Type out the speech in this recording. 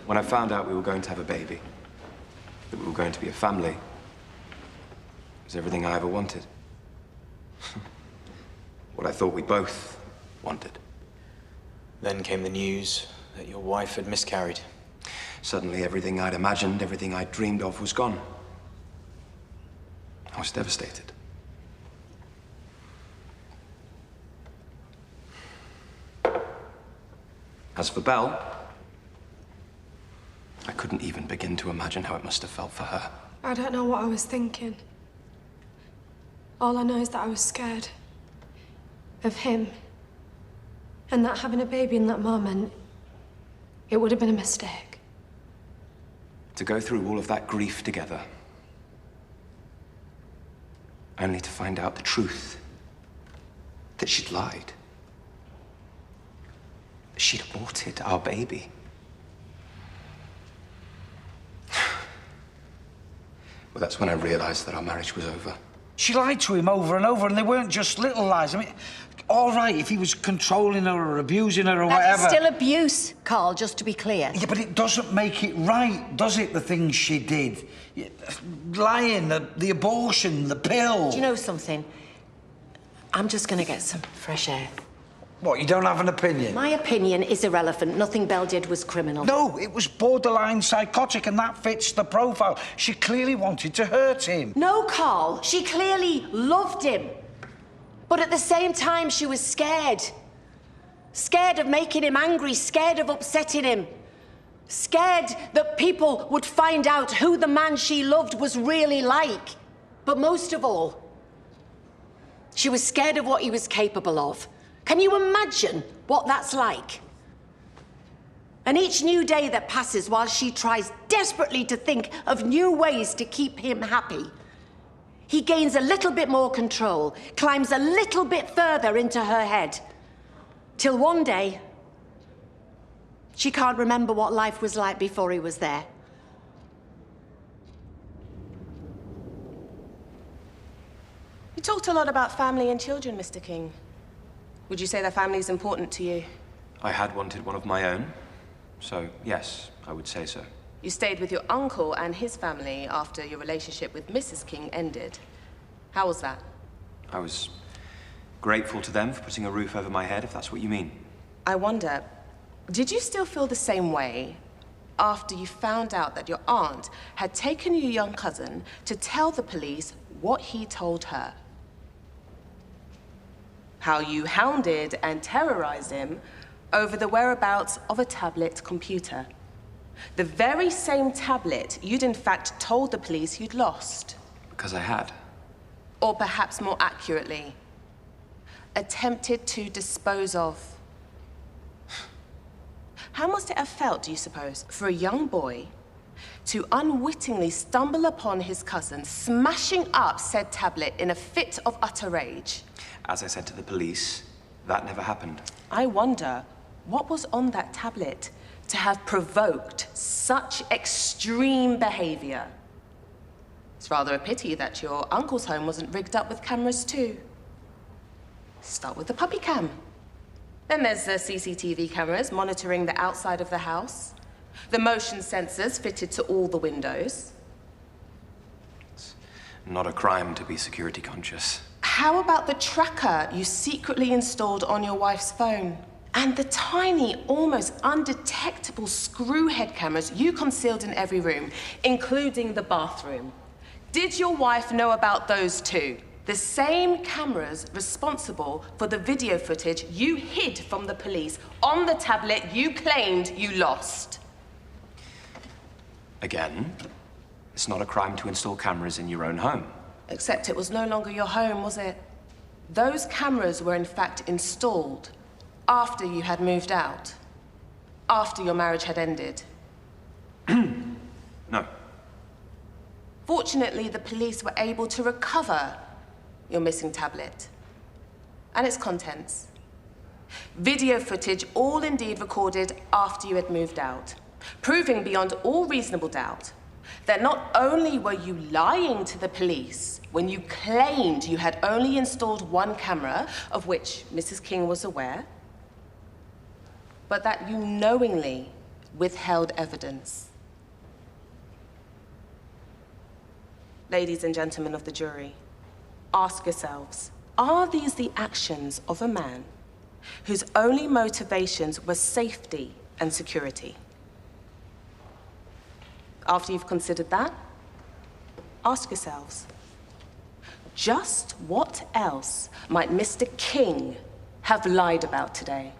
When I found out we were going to have a baby, that we were going to be a family, it was everything I ever wanted. What I thought we both wanted. Then came the news that your wife had miscarried. Suddenly, everything I'd imagined, everything I'd dreamed of was gone. I was devastated. As for Belle, I couldn't even begin to imagine how it must have felt for her. I don't know what I was thinking. All I know is that I was scared of him. And that having a baby in that moment, it would have been a mistake. To go through all of that grief together, only to find out the truth, that she'd lied. She'd aborted our baby. Well, that's when I realized that our marriage was over. She lied to him over and over, and they weren't just little lies. I mean, all right, if he was controlling her or abusing her or whatever... That's still abuse, Carl, just to be clear. Yeah, but it doesn't make it right, does it, the things she did? Lying, the abortion, the pill... Do you know something? I'm just going to get some fresh air. What, you don't have an opinion? My opinion is irrelevant. Nothing Belle did was criminal. No, it was borderline psychotic, and that fits the profile. She clearly wanted to hurt him. No, Carl. She clearly loved him. But at the same time, she was scared. Scared of making him angry, scared of upsetting him. Scared that people would find out who the man she loved was really like. But most of all, she was scared of what he was capable of. Can you imagine what that's like? And each new day that passes while she tries desperately to think of new ways to keep him happy, he gains a little bit more control, climbs a little bit further into her head, till one day, she can't remember what life was like before he was there. You talked a lot about family and children, Mr. King. Would you say that family is important to you? I had wanted one of my own, so yes, I would say so. You stayed with your uncle and his family after your relationship with Mrs. King ended. How was that? I was grateful to them for putting a roof over my head, if that's what you mean. I wonder, did you still feel the same way after you found out that your aunt had taken your young cousin to tell the police what he told her? How you hounded and terrorized him over the whereabouts of a tablet computer. The very same tablet you'd in fact told the police you'd lost. Because I had. Or perhaps more accurately, attempted to dispose of. How must it have felt, do you suppose, for a young boy to unwittingly stumble upon his cousin smashing up said tablet in a fit of utter rage? As I said to the police, that never happened. I wonder what was on that tablet to have provoked such extreme behavior. It's rather a pity that your uncle's home wasn't rigged up with cameras too. Start with the puppy cam. Then there's the CCTV cameras monitoring the outside of the house, the motion sensors fitted to all the windows. It's not a crime to be security conscious. How about the tracker you secretly installed on your wife's phone? And the tiny, almost undetectable screw-head cameras you concealed in every room, including the bathroom. Did your wife know about those too? The same cameras responsible for the video footage you hid from the police on the tablet you claimed you lost. Again, it's not a crime to install cameras in your own home. Except it was no longer your home, was it? Those cameras were in fact installed after you had moved out, after your marriage had ended. No. Fortunately, the police were able to recover your missing tablet and its contents. Video footage all indeed recorded after you had moved out, proving beyond all reasonable doubt that not only were you lying to the police when you claimed you had only installed one camera, of which Mrs. King was aware, but that you knowingly withheld evidence. Ladies and gentlemen of the jury, ask yourselves, are these the actions of a man whose only motivations were safety and security? After you've considered that, ask yourselves, just what else might Mr. King have lied about today?